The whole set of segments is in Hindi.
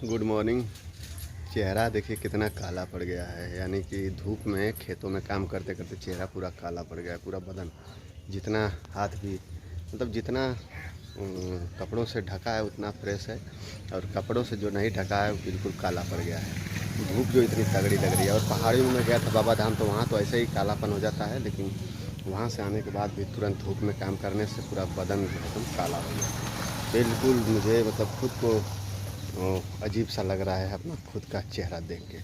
Good morning. चेहरा देखिए कितना काला पड़ गया है, यानी कि धूप में खेतों में काम करते करते चेहरा पूरा काला पड़ गया है। पूरा बदन जितना हाथ भी मतलब जितना कपड़ों से ढका है उतना फ्रेश है, और कपड़ों से जो नहीं ढका है वो बिल्कुल काला पड़ गया है। धूप जो इतनी तगड़ी लग रही है। और पहाड़ियों में गया था बाबा धाम, तो वहाँ तो ऐसे ही कालापन हो जाता है, लेकिन वहाँ से आने के बाद भी तुरंत धूप में काम करने से पूरा बदन एकदम काला हो गया। बिल्कुल मुझे मतलब खुद को अजीब सा लग रहा है अपना खुद का चेहरा देख के।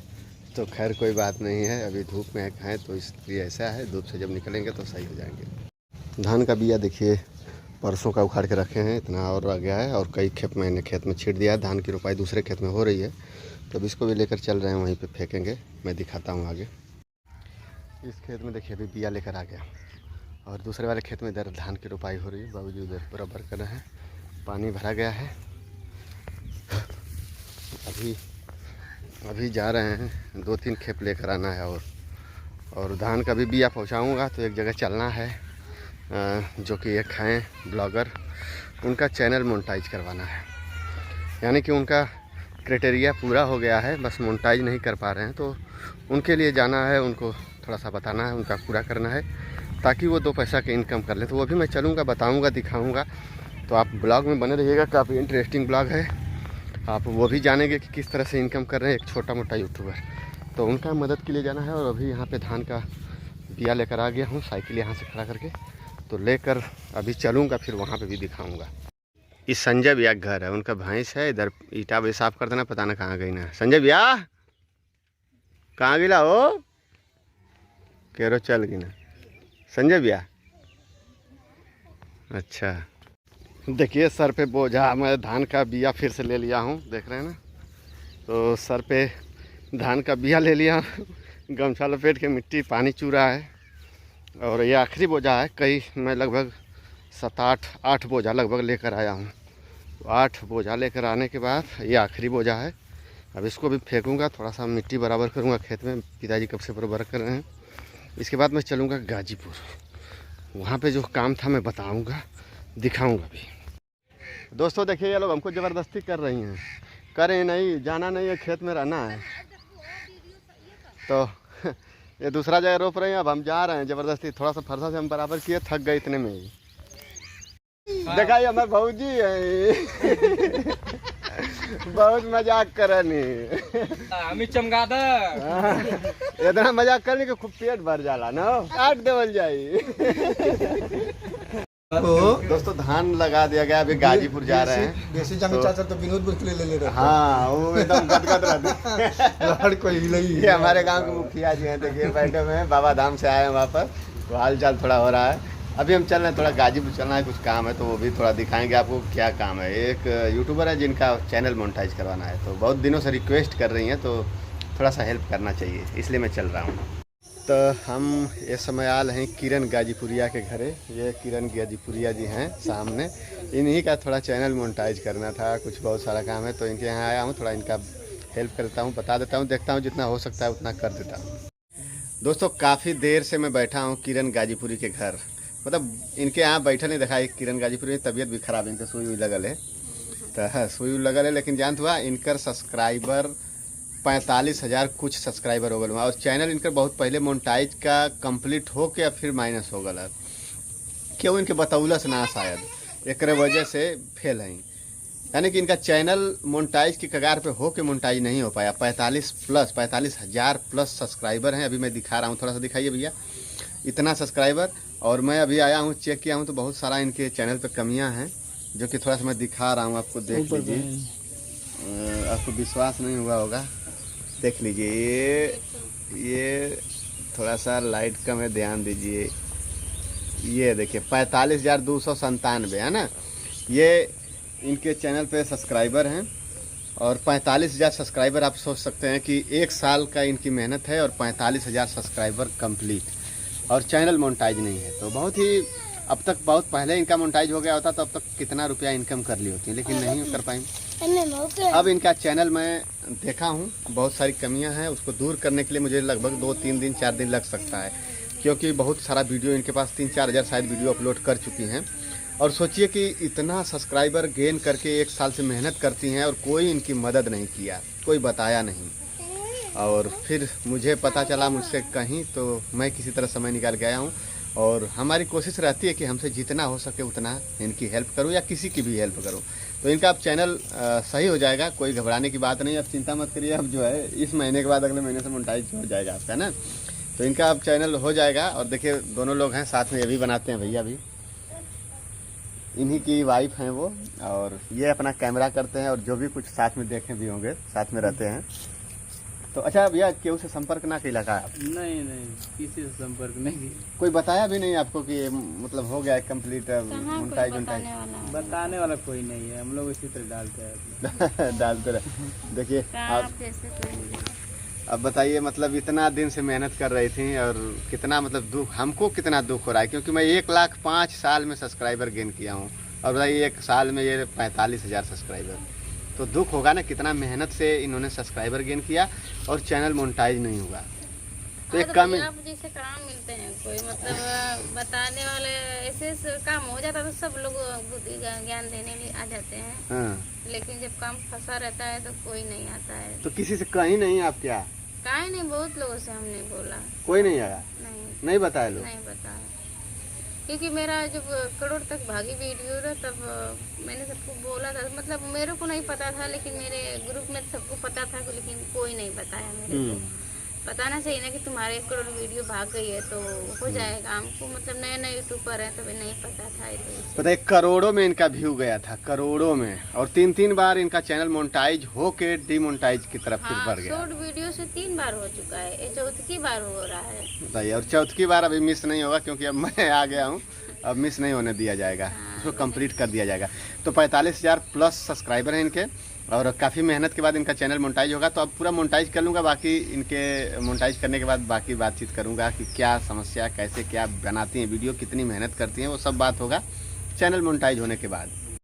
तो खैर कोई बात नहीं है, अभी धूप में हैं तो इसलिए ऐसा है। धूप से जब निकलेंगे तो सही हो जाएंगे। धान का बिया देखिए परसों का उखाड़ के रखे हैं, इतना और रह गया है, और कई खेत मैंने खेत में छीट दिया है। धान की रोपाई दूसरे खेत में हो रही है, तो अब इसको भी लेकर चल रहे हैं, वहीं पे फेंकेंगे। मैं दिखाता हूँ आगे। इस खेत में देखिए अभी बिया लेकर आ गया, और दूसरे वाले खेत में इधर धान की रोपाई हो रही है। बाबूजी उधर बराबर कर रहे हैं, पानी भरा गया है। अभी जा रहे हैं, 2-3 खेप लेकर आना है। और धान का भी बिया पहुंचाऊंगा, तो एक जगह चलना है, जो कि एक हैं ब्लॉगर, उनका चैनल मोनेटाइज करवाना है। यानी कि उनका क्राइटेरिया पूरा हो गया है, बस मोनेटाइज नहीं कर पा रहे हैं, तो उनके लिए जाना है, उनको थोड़ा सा बताना है, उनका पूरा करना है, ताकि वो 2 पैसा की इनकम कर ले। तो वो भी मैं चलूँगा, बताऊँगा, दिखाऊँगा। तो आप ब्लॉग में बने रहिएगा, काफ़ी इंटरेस्टिंग ब्लॉग है। आप वो भी जानेंगे कि किस तरह से इनकम कर रहे हैं एक छोटा मोटा यूट्यूबर। तो उनका मदद के लिए जाना है। और अभी यहाँ पे धान का बिया लेकर आ गया हूँ, साइकिल यहाँ से खड़ा करके, तो लेकर अभी चलूँगा, फिर वहाँ पे भी दिखाऊँगा। इस संजय भैया का घर है, उनका भैंस है। इधर ईटा भी साफ कर देना, पता ना कहाँ गई ना। संजय भैया कहाँ गिला हो, केरो चल गई ना संजय भैया। अच्छा देखिए सर पे बोझा, मैं धान का बिया फिर से ले लिया हूँ, देख रहे हैं ना। तो सर पे धान का बिया ले लिया, गमछा लपेट के, मिट्टी पानी चू रहा है। और ये आखिरी बोझा है, कई मैं लगभग 7-8 बोझा लगभग लेकर आया हूँ। तो 8 बोझा लेकर आने के बाद ये आखिरी बोझा है। अब इसको भी फेंकूँगा, थोड़ा सा मिट्टी बराबर करूँगा खेत में, पिताजी कब से बराबर कर रहे हैं। इसके बाद मैं चलूँगा गाजीपुर, वहाँ पे जो काम था मैं बताऊँगा, दिखाऊँगा भी। दोस्तों देखिए ये लोग हमको ज़बरदस्ती कर रही हैं, करें नहीं, जाना नहीं है, खेत में रहना है। तो ये दूसरा जगह रोप रहे हैं, अब हम जा रहे हैं ज़बरदस्ती। थोड़ा सा फरसा से हम बराबर किए, थक गए इतने में ही। देखा ये हमारे भाऊजी है। बहुत मजाक करनी, हमें चमगादड़ इतना मजाक करने के खूब पेट भर जाला ना, काट देवल जाई। दोस्तों धान लगा दिया गया, अभी गाजीपुर जा रहे हैं। देसी जंग चाचा तो विनोदपुर के लिए ले रहे हैं। हाँ वो एकदम गदगद रहते। लहड़ कोई हिलाई। ये हमारे गांव के मुखिया जी हैं, देखिए बैठे हुए हैं, बाबा धाम से आए हैं वापस, तो हाल चाल थोड़ा हो रहा है। अभी हम चल रहे हैं, थोड़ा गाजीपुर चलना है, कुछ काम है, तो वो भी थोड़ा दिखाएंगे आपको क्या काम है। एक यूट्यूबर है जिनका चैनल मोनेटाइज करवाना है, तो बहुत दिनों से रिक्वेस्ट कर रही हैं, तो थोड़ा सा हेल्प करना चाहिए, इसलिए मैं चल रहा हूँ। तो हम इस समय आल हैं किरण गाजीपुरिया के घरे। ये किरण गाजीपुरिया जी हैं सामने, इन्हीं का थोड़ा चैनल मोनेटाइज करना था, कुछ बहुत सारा काम है, तो इनके यहाँ आया हूँ, थोड़ा इनका हेल्प करता हूँ, बता देता हूँ, देखता हूँ जितना हो सकता है उतना कर देता हूँ। दोस्तों काफ़ी देर से मैं बैठा हूँ किरण गाजीपुरी के घर, मतलब इनके यहाँ बैठा नहीं देखा। किरण गाजीपुरी में तबीयत भी खराब है, इनका सुई लगल है, तो सुई लगल है, लेकिन जानते हुआ इनकर सब्सक्राइबर 45,000 कुछ सब्सक्राइबर हो गए, और चैनल इनका बहुत पहले मोनेटाइज का कंप्लीट हो के फिर माइनस हो गया। क्यों इनके बतौलस ना, शायद एक वजह से फेल हैं। यानी कि इनका चैनल मोनेटाइज की कगार पे हो के मोनेटाइज नहीं हो पाया। 45,000 प्लस सब्सक्राइबर हैं। अभी मैं दिखा रहा हूँ, थोड़ा सा दिखाइए भैया, इतना सब्सक्राइबर। और मैं अभी आया हूँ, चेक किया हूँ, तो बहुत सारा इनके चैनल पे कमियाँ हैं, जो कि थोड़ा सा मैं दिखा रहा हूँ आपको, देख लीजिए। आपको विश्वास नहीं हुआ होगा, देख लीजिए। ये थोड़ा सा लाइट कम है, ध्यान दीजिए। ये देखिए 45,297 है ना, ये इनके चैनल पे सब्सक्राइबर हैं। और 45,000 सब्सक्राइबर, आप सोच सकते हैं कि 1 साल का इनकी मेहनत है, और 45,000 सब्सक्राइबर कंप्लीट, और चैनल मोनेटाइज नहीं है। तो बहुत ही, अब तक बहुत पहले इनका मोनेटाइज हो गया होता तो अब तक कितना रुपया इनकम कर ली होती, लेकिन नहीं कर पाई। अब इनका चैनल मैं देखा हूँ, बहुत सारी कमियां हैं, उसको दूर करने के लिए मुझे लगभग 2-3 दिन 4 दिन लग सकता है, क्योंकि बहुत सारा वीडियो इनके पास 3-4 हज़ार शायद वीडियो अपलोड कर चुकी हैं। और सोचिए कि इतना सब्सक्राइबर गेन करके 1 साल से मेहनत करती हैं और कोई इनकी मदद नहीं किया, कोई बताया नहीं। और फिर मुझे पता चला मुझसे कहीं, तो मैं किसी तरह समय निकाल के आया हूँ। और हमारी कोशिश रहती है कि हमसे जितना हो सके उतना इनकी हेल्प करूँ या किसी की भी हेल्प करूँ। तो इनका अब चैनल सही हो जाएगा, कोई घबराने की बात नहीं। अब चिंता मत करिए, अब जो है इस महीने के बाद अगले महीने से मोनेटाइज हो जाएगा आपका ना। तो इनका अब चैनल हो जाएगा। और देखिए दोनों लोग हैं साथ में, ये भी बनाते हैं भैया भी, इन्हीं की वाइफ हैं वो, और ये अपना कैमरा करते हैं और जो भी कुछ साथ में देखे भी होंगे साथ में रहते हैं। तो अच्छा भैया, केहू से संपर्क ना कैला का आप? नहीं नहीं, किसी से संपर्क नहीं। कोई बताया भी नहीं आपको कि ये मतलब हो गया है कंप्लीट मोनेटाइज? बताने वाला कोई नहीं है, हम लोग इसी तरह डालते हैं। डालते रहे। देखिए अब बताइए, मतलब इतना दिन से मेहनत कर रही थी और कितना मतलब दुख, हमको कितना दुख हो रहा है, क्योंकि मैं 1,05,000 साल में सब्सक्राइबर गेन किया हूँ और बताइए 1 साल में ये 45,000 सब्सक्राइबर। तो दुख होगा ना, कितना मेहनत से इन्होंने सब्सक्राइबर गेन किया और चैनल मोनेटाइज नहीं हुआ। तो एक कम आप जैसे काम मिलते हैं कोई मतलब बताने वाले, ऐसे काम हो जाता तो सब लोग बुद्धि ज्ञान देने लिए आ जाते हैं। हाँ। लेकिन जब काम फंसा रहता है तो कोई नहीं आता है। तो किसी से कहीं नहीं आप क्या? काहे नहीं, बहुत लोगों से हमने बोला, कोई नहीं आया? नहीं बताया लोग? नहीं बताया, क्योंकि मेरा जब करोड़ तक भागी वीडियो था तब मैंने सबको बोला था। मतलब मेरे को नहीं पता था, लेकिन मेरे ग्रुप में सबको पता था, लेकिन कोई नहीं बताया मेरे को। बताना चाहिए ना कि तुम्हारे 1 करोड़ वीडियो भाग गई है तो हो जाएगा। हमको मतलब नए नए यूट्यूबर है तो नहीं पता था। पता है, करोड़ों में इनका व्यू गया था, करोड़ों में, और 3 बार इनका चैनल मोनेटाइज होके डिमोनेटाइज की तरफ फिर बढ़ गया। शॉर्ट वीडियो से 3 बार हो चुका है, ये 4थी बार हो रहा है। बताइए, और 4थी बार अभी मिस नहीं होगा, क्योंकि अब मैं आ गया हूँ, अब मिस नहीं होने दिया जाएगा, उसको कंप्लीट कर दिया जाएगा। तो 45,000 प्लस सब्सक्राइबर हैं इनके, और काफ़ी मेहनत के बाद इनका चैनल मोनेटाइज होगा। तो अब पूरा मोनेटाइज कर लूँगा, बाकी इनके मोनेटाइज करने के बाद बाकी बातचीत करूँगा कि क्या समस्या, कैसे क्या बनाती हैं वीडियो, कितनी मेहनत करती हैं, वो सब बात होगा चैनल मोनेटाइज होने के बाद।